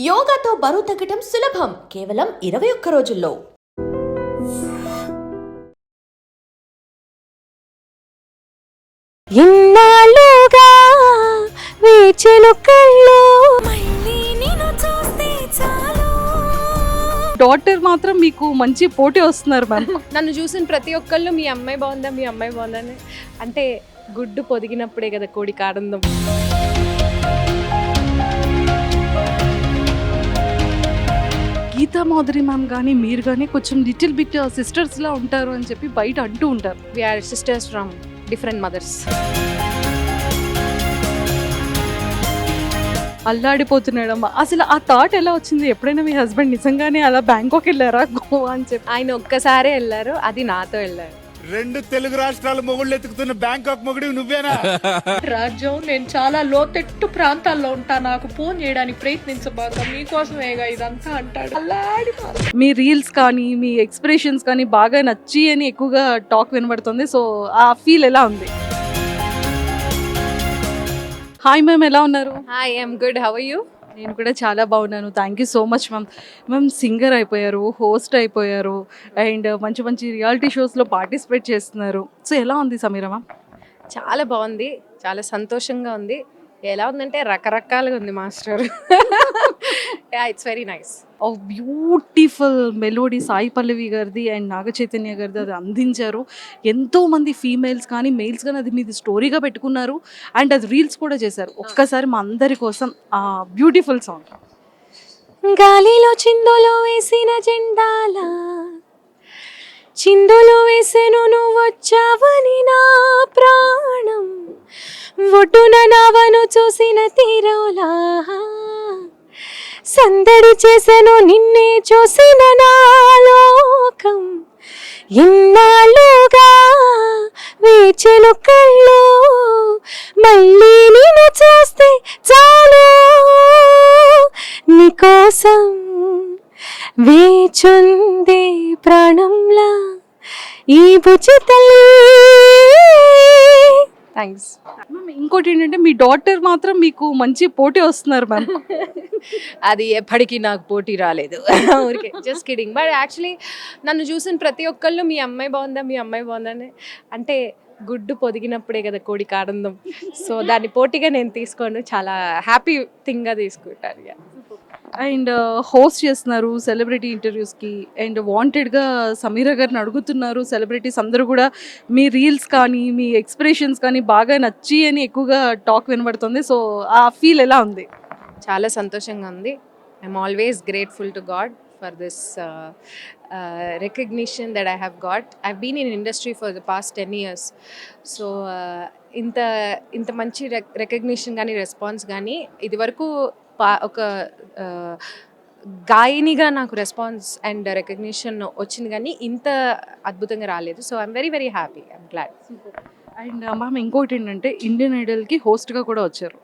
యోగాతో బరువు తగ్గటం సులభం కేవలం 21 రోజుల్లో. ఇన్నాళ్ళుగా వేచెను కళ్ళు డాటర్ మాత్రం మీకు మంచి పోటీ వస్తున్నారు మ్యామ్. నన్ను చూసిన ప్రతి ఒక్కళ్ళు మీ అమ్మాయి బాగుందా మీ అమ్మాయి బాగుందని, అంటే గుడ్డు పొదిగినప్పుడే కదా కోడికి ఆనందం. గీతా మాధురి మ్యామ్ కానీ మీరు కానీ కొంచెం లిటిల్ బిట్ సిస్టర్స్లా ఉంటారు అని చెప్పి బయట అంటూ ఉంటారు. We are sisters from different mothers. అల్లాడిపోతున్నాడమ్మా. అసలు ఆ థాట్ ఎలా వచ్చింది? ఎప్పుడైనా మీ హస్బెండ్ నిజంగానే అలా బ్యాంకాక్ వెళ్ళారా, గోవా అని చెప్పి? ఆయన ఒక్కసారే వెళ్ళారు, అది నాతో వెళ్ళారు. 2 తెలుగు రాష్ట్రాల మొగుళ్ళు ఎత్తుకుతున్న బ్యాంకాక్ మొగుడు నువ్వేనా? రాజ్యం, నేను చాలా లోతెట్టు ప్రాంతాల్లో ఉంటా, నాకు ఫోన్ చేయడానికి ప్రయత్నించబాక, మీకోసమేగా ఇదంతా అంటాడు. అల్లాడి మీ రీల్స్ కానీ మీ ఎక్స్ప్రెషన్స్ కానీ బాగా నచ్చి అని ఎక్కువగా టాక్ వినబడుతుంది. సో ఆ ఫీల్ ఎలా ఉంది? హాయ్ మ్యామ్, ఎలా ఉన్నారు? Hi, I'm good. How are you? నేను కూడా చాలా బాగున్నాను. Thank you so much ma'am. Ma'am singer అయిపోయారు, హోస్ట్ అయిపోయారు, అండ్ మంచి మంచి రియాలిటీ షోస్లో పార్టిసిపేట్ చేస్తున్నారు. సో ఎలా ఉంది సమీరా మ్యామ్? చాలా బాగుంది, చాలా సంతోషంగా ఉంది. ఎలా ఉందంటే రకరకాలుగా ఉంది master. It's very nice. Oh beautiful melody Sai Pallavi గారిది అండ్ నాగ చైతన్య గారిది అది అందించారు. ఎంతోమంది ఫీమేల్స్ కానీ మెయిల్స్ కానీ అది మీది స్టోరీగా పెట్టుకున్నారు అండ్ అది రీల్స్ కూడా చేశారు. ఒక్కసారి మా అందరి కోసం ఆ బ్యూటిఫుల్ సాంగ్. గాలిలో చిందులో వేసిన జెండాల చిందులో వేసెను నువ్వొచ్చావని నా ప్రాణం, ఒడ్డున నావను చూసిన తీరోలా సందడి చేసెను నిన్నే చూసిన నా లోకం. ఇన్నాళ్ళుగా వేచెను కళ్ళు, మళ్ళీ నిన్ను చూస్తే చాలు, నీకోసం వేచుందే ప్రాణంలా ఈ బుజ్జి తల్లి. థ్యాంక్స్. మ్యామ్ ఇంకోటి ఏంటంటే మీ డాటర్ మాత్రం మీకు మంచి పోటీ వస్తున్నారు మ్యామ్. అది ఎప్పటికీ నాకు పోటీ రాలేదు. ఊరికే జస్ట్ కిడింగ్. బట్ యాక్చువల్లీ నన్ను చూసిన ప్రతి ఒక్కళ్ళు మీ అమ్మాయి బాగుందా మీ అమ్మాయి బాగుందని, అంటే గుడ్డు పొదిగినప్పుడే కదా కోడికి ఆనందం. సో దాన్ని పోటీగా నేను తీసుకోను, చాలా హ్యాపీ థింగ్గా తీసుకుంటాను. అండ్ హోస్ట్ చేస్తున్నారు సెలబ్రిటీ ఇంటర్వ్యూస్కి అండ్ వాంటెడ్గా సమీరా గారిని అడుగుతున్నారు సెలబ్రిటీస్ అందరూ కూడా. మీ రీల్స్ కానీ మీ ఎక్స్ప్రెషన్స్ కానీ బాగా నచ్చి అని ఎక్కువగా టాక్ వినబడుతుంది. సో ఆ ఫీల్ ఎలా ఉంది? చాలా సంతోషంగా ఉంది. I'm always grateful to God for this recognition that I have got. I've been in industry for the past 10 years. So ఇంత మంచి రికగ్నిషన్ కానీ రెస్పాన్స్ కానీ ఇది వరకు ఒక గాయనిగా నాకు రెస్పాన్స్ అండ్ రికగ్నిషన్ వచ్చింది కానీ ఇంత అద్భుతంగా రాలేదు. So I'm very very happy, I'm glad. And ma'am ఇంకోటి ఏంటంటే ఇండియన్ ఐడల్కి హోస్ట్గా కూడా వచ్చారు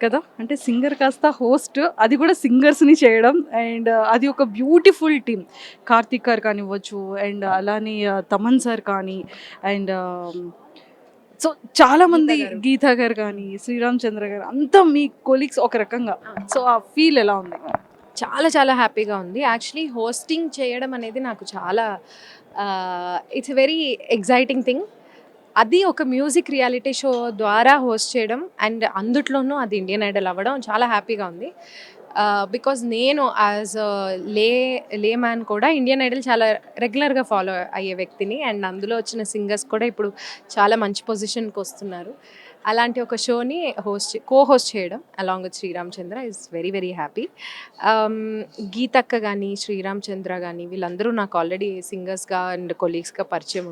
కదా, అంటే సింగర్ కాస్త హోస్ట్, అది కూడా సింగర్స్ని చేయడం. అండ్ అది ఒక బ్యూటిఫుల్ టీమ్. కార్తీక్ గారు కానివ్వచ్చు అండ్ అలానే తమన్ సార్ కానీ అండ్ సో చాలామంది గీతా గారు కానీ శ్రీరామ్ చంద్ర గారు అంతా మీ కొలీగ్స్ ఒక రకంగా. సో ఆ ఫీల్ ఎలా ఉంది? చాలా చాలా హ్యాపీగా ఉంది. యాక్చువల్లీ హోస్టింగ్ చేయడం అనేది నాకు చాలా ఇట్స్ వెరీ ఎగ్జైటింగ్ థింగ్. అది ఒక మ్యూజిక్ రియాలిటీ షో ద్వారా హోస్ట్ చేయడం అండ్ అందుట్లోనూ అది ఇండియన్ ఐడల్ అవ్వడం చాలా హ్యాపీగా ఉంది. బికాజ్ నేను యాజ్ లే మ్యాన్ కూడా ఇండియన్ ఐడల్ చాలా రెగ్యులర్గా ఫాలో అయ్యే వ్యక్తిని. అండ్ అందులో వచ్చిన సింగర్స్ కూడా ఇప్పుడు చాలా మంచి పొజిషన్కి వస్తున్నారు. అలాంటి ఒక షోని కో-హోస్ట్ చేయడం along with Sriram Chandra is very very happy. Geethakka కానీ శ్రీరామ్ చంద్ర కానీ వీళ్ళందరూ నాకు ఆల్రెడీ సింగర్స్గా అండ్ కొలీగ్స్గా పరిచయం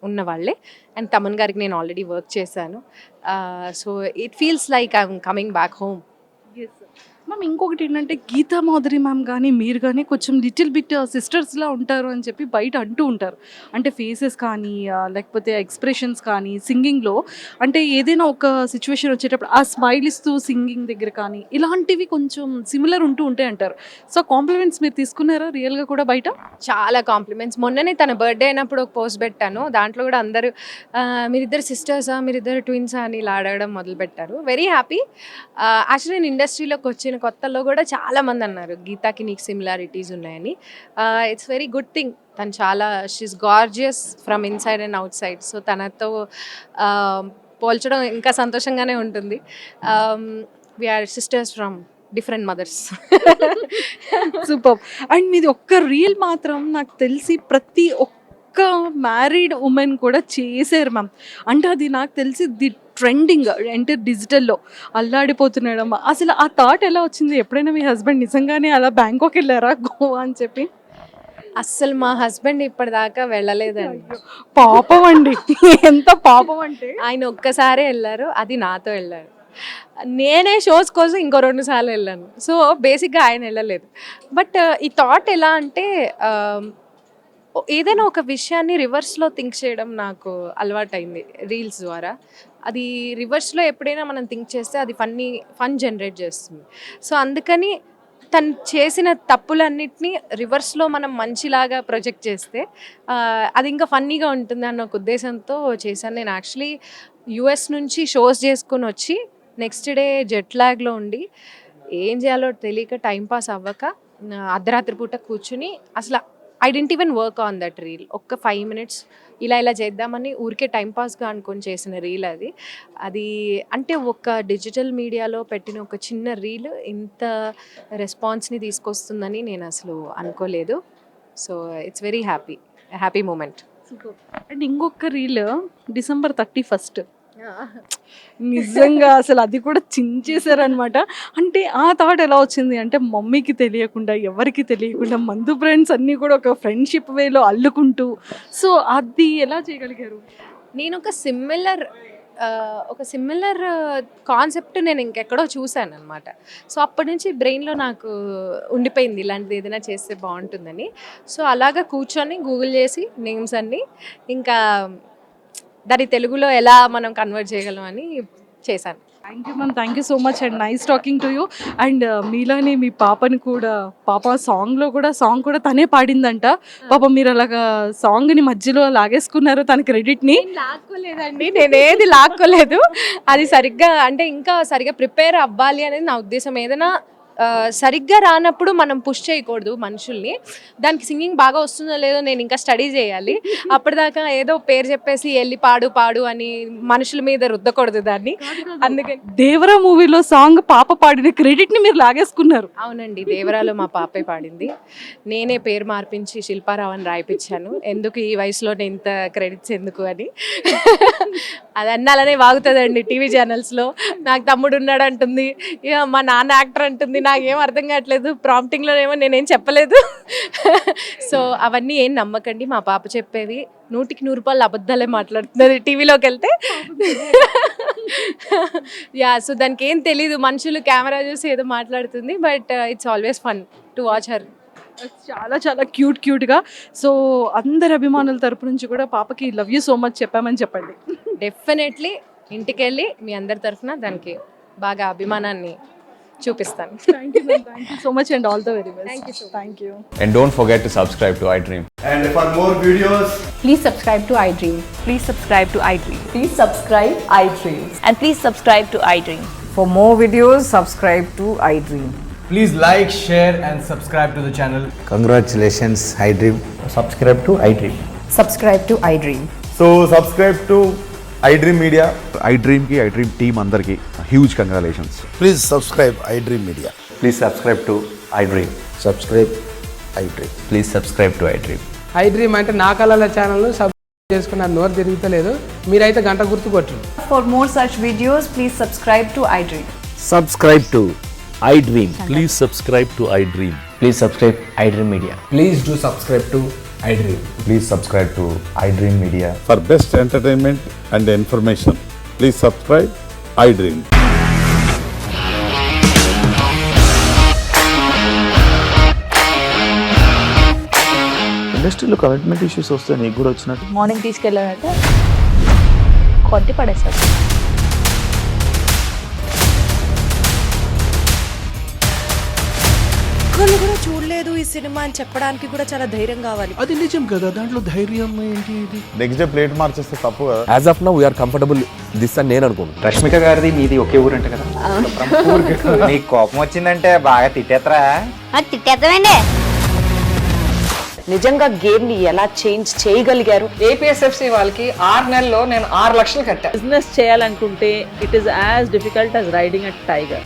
ఉన్న వాళ్ళే. అండ్ తమన్ గారికి నేను ఆల్రెడీ వర్క్ చేశాను. So it feels like I'm coming back home. Ma'am ఇంకొకటి ఏంటంటే గీతా మాధురి మ్యామ్ కానీ మీరు కానీ కొంచెం లిటిల్ బిట్ సిస్టర్స్లా ఉంటారు అని చెప్పి బయట అంటూ ఉంటారు. అంటే ఫేసెస్ కానీ లేకపోతే ఎక్స్ప్రెషన్స్ కానీ సింగింగ్లో, అంటే ఏదైనా ఒక సిచ్యువేషన్ వచ్చేటప్పుడు ఆ స్మైల్ ఇస్తూ సింగింగ్ దగ్గర కానీ ఇలాంటివి కొంచెం సిమిలర్ ఉంటూ ఉంటాయి అంటారు. సో కాంప్లిమెంట్స్ మీరు తీసుకున్నారా రియల్గా కూడా బయట? చాలా కాంప్లిమెంట్స్. మొన్ననే తన బర్త్డే అయినప్పుడు ఒక పోస్ట్ పెట్టాను, దాంట్లో కూడా అందరూ మీరిద్దరు సిస్టర్సా మీరిద్దరు ట్విన్సా అని ఇలా అడగడం మొదలుపెట్టారు. Very happy. యాక్చువల్లీ నేను ఇండస్ట్రీలోకి వచ్చిన కొత్తలో కూడా చాలామంది అన్నారు గీతాకి నీకు సిమిలారిటీస్ ఉన్నాయని. It's very good thing. తను చాలా she's gorgeous from inside and outside. So తనతో పోల్చడం ఇంకా సంతోషంగానే ఉంటుంది. We're sisters from different mothers. Super. And మీది ఒక్క రీల్ మాత్రం నాకు తెలిసి ప్రతి ఒక్క మ్యారీడ్ ఉమెన్ కూడా చేశారు మ్యామ్. అంటే అది నాకు తెలిసి ది ట్రెండింగ్ అంటే డిజిటల్లో అల్లాడిపోతున్నాడమ్మా. అసలు ఆ థాట్ ఎలా వచ్చింది? ఎప్పుడైనా మీ హస్బెండ్ నిజంగానే అలా బ్యాంకాక్ వెళ్ళారా గోవా అని చెప్పి? అస్సలు మా హస్బెండ్ ఇప్పటిదాకా వెళ్ళలేదండి. పాపం అండి, ఎంత పాపం అంటే. ఆయన ఒక్కసారే వెళ్ళారు, అది నాతో వెళ్ళారు. నేనే షోస్ కోసం ఇంకో 2 సార్లు వెళ్ళాను. సో బేసిక్గా ఆయన వెళ్ళలేదు. బట్ ఈ థాట్ ఎలా అంటే ఏదైనా ఒక విషయాన్ని రివర్స్లో థింక్ చేయడం నాకు అలవాటైంది రీల్స్ ద్వారా. అది రివర్స్లో ఎప్పుడైనా మనం థింక్ చేస్తే అది ఫన్ జనరేట్ చేస్తుంది. సో అందుకని తను చేసిన తప్పులన్నిటినీ రివర్స్లో మనం మంచిలాగా ప్రొజెక్ట్ చేస్తే అది ఇంకా ఫన్నీగా ఉంటుంది అన్న ఒక ఉద్దేశంతో చేశాను. నేను యాక్చువల్లీ యూఎస్ నుంచి షోస్ చేసుకుని వచ్చి నెక్స్ట్ డే జెట్ లాగ్లో ఉండి ఏం చేయాలో తెలియక టైంపాస్ అవ్వక అర్ధరాత్రి పూట కూర్చుని అసలు I didn't even work on that reel. ఒక్క 5 minutes ఇలా చేద్దామని ఊరికే టైంపాస్గా అనుకొని చేసిన రీల్ అది. అంటే ఒక డిజిటల్ మీడియాలో పెట్టిన ఒక చిన్న రీల్ ఇంత రెస్పాన్స్ని తీసుకొస్తుందని నేను అసలు అనుకోలేదు. So it's very happy moment. And ఇంకొక రీల్ December 31st నిజంగా అసలు అది కూడా చించేశారనమాట. అంటే ఆ థాట్ ఎలా వచ్చింది అంటే మమ్మీకి తెలియకుండా ఎవరికి తెలియకుండా మందు ఫ్రెండ్స్ అన్నీ కూడా ఒక ఫ్రెండ్షిప్ వేలో అల్లుకుంటూ, సో అది ఎలా చేయగలిగారు? నేను ఒక సిమిలర్ కాన్సెప్ట్ నేను ఇంకెక్కడో చూశాను అనమాట. సో అప్పటి నుంచి బ్రెయిన్లో నాకు ఉండిపోయింది ఇలాంటిది ఏదైనా చేస్తే బాగుంటుందని. సో అలాగా కూర్చొని గూగుల్ చేసి నేమ్స్ అన్నీ ఇంకా దాన్ని తెలుగులో ఎలా మనం కన్వర్ట్ చేయగలం అని చేశాను. Thank you ma'am, thank you so much and nice talking to you. And మీలానే మీ పాపని కూడా సాంగ్ కూడా తనే పాడిందంట. పాప మీరు అలాగా సాంగ్ని మధ్యలో లాగేసుకున్నారు తన క్రెడిట్ని. లాక్కోలేదండి, నేనేది లాక్కోలేదు. అది ఇంకా సరిగ్గా ప్రిపేర్ అవ్వాలి అనేది నా ఉద్దేశం. ఏదైనా సరిగ్గా రానప్పుడు మనం పుష్ చేయకూడదు మనుషుల్ని. దానికి సింగింగ్ బాగా వస్తుందో లేదో నేను ఇంకా స్టడీ చేయాలి. అప్పటిదాకా ఏదో పేరు చెప్పేసి వెళ్ళి పాడు అని మనుషుల మీద రుద్దకూడదు దాన్ని. అందుకని దేవరా మూవీలో సాంగ్ పాప పాడిన క్రెడిట్ని మీరు లాగేసుకున్నారు. అవునండి, దేవరాలో మా పాపే పాడింది. నేనే పేరు మార్పించి శిల్పారావు అని రాయిపించాను. ఎందుకు ఈ వయసులోనే ఇంత క్రెడిట్స్ ఎందుకు అని. అది అన్నాలనే వాగుతుందండి టీవీ ఛానల్స్లో. నాకు తమ్ముడు ఉన్నాడు అంటుంది, ఇక మా నాన్న యాక్టర్ అంటుంది. నాకేం అర్థం కావట్లేదు, ప్రాంప్టింగ్లోనేమో నేనేం చెప్పలేదు. సో అవన్నీ ఏం నమ్మకండి, మా పాప చెప్పేవి 100కి 100 అబద్ధాలే మాట్లాడుతున్నది టీవీలోకి వెళ్తే. సో దానికి ఏం తెలీదు, మనుషులు కెమెరా చూసి ఏదో మాట్లాడుతుంది. But it's always fun to watch her. చాలా చాలా క్యూట్గా. సో అందరి అభిమానుల తరపు నుంచి కూడా పాపకి లవ్ యూ సో మచ్ చెప్పామని చెప్పండి. డెఫినెట్లీ ఇంటికి వెళ్ళి మీ అందరి తరఫున దానికి బాగా అభిమానాన్ని చూపిస్తాను. Thank you so much and all the very best. Thank you. And don't forget to subscribe to iDream. And for more videos, Please subscribe to iDream. Please subscribe to iDream. Please subscribe iDream. And please subscribe to iDream. For more videos, subscribe to iDream. Please like, share and subscribe to the channel. Congratulations, iDream. Subscribe to iDream. Subscribe to iDream. so subscribe to iDream Media. iDream ki iDream team andarki huge congratulations. Please subscribe iDream Media. Please subscribe to iDream. Subscribe iDream. Please subscribe to iDream. iDream అంటే నా కళల channel subscribe చేసుకున్న నోరు తిరుగుతలేదు. మీరైతే గంట గుర్తు కొట్టండి. For more such videos, please subscribe to iDream. Subscribe to iDream. Please subscribe to iDream. Please subscribe iDream Media. Please do subscribe to iDream. Please subscribe to iDream Media. For best entertainment and information, please subscribe iDream. ఇండస్ట్రీలో commitment issues వస్తే నీకు కూడా వచ్చినట్టు morning తీసుకెళ్ళాలంటే కొట్టి పడేస్తారు. ఒక్కళ్ళు కూడా చూడలేదు ఈ సినిమా అని చెప్పడానికి కూడా చాలా ధైర్యం కావాలి. అది నిజం కదా, దాంట్లో ధైర్యం ఏంటి? నెక్స్ట్ డే ప్లేట్ మార్చేస్తే తప్పు కదా. As of now we're comfortable this అని నేను అనుకుంటున్నాను. రష్మిక గారిది మీది ఒకే ఊరు అంట కదా? నీకు కోపం వచ్చిందంటే బాగా తిట్టేత్తరా? తిట్టేద్దామండి. నిజంగా గేమ్ ని ఎలా చేంజ్ చేయగలిగారు? ఏపీఎస్ఎఫ్సి వాళ్ళకి 6 నెలల్లో నేను 6 లక్షలు కట్టా. బిజినెస్ చేయాలనుకుంటే it is as difficult as riding a tiger.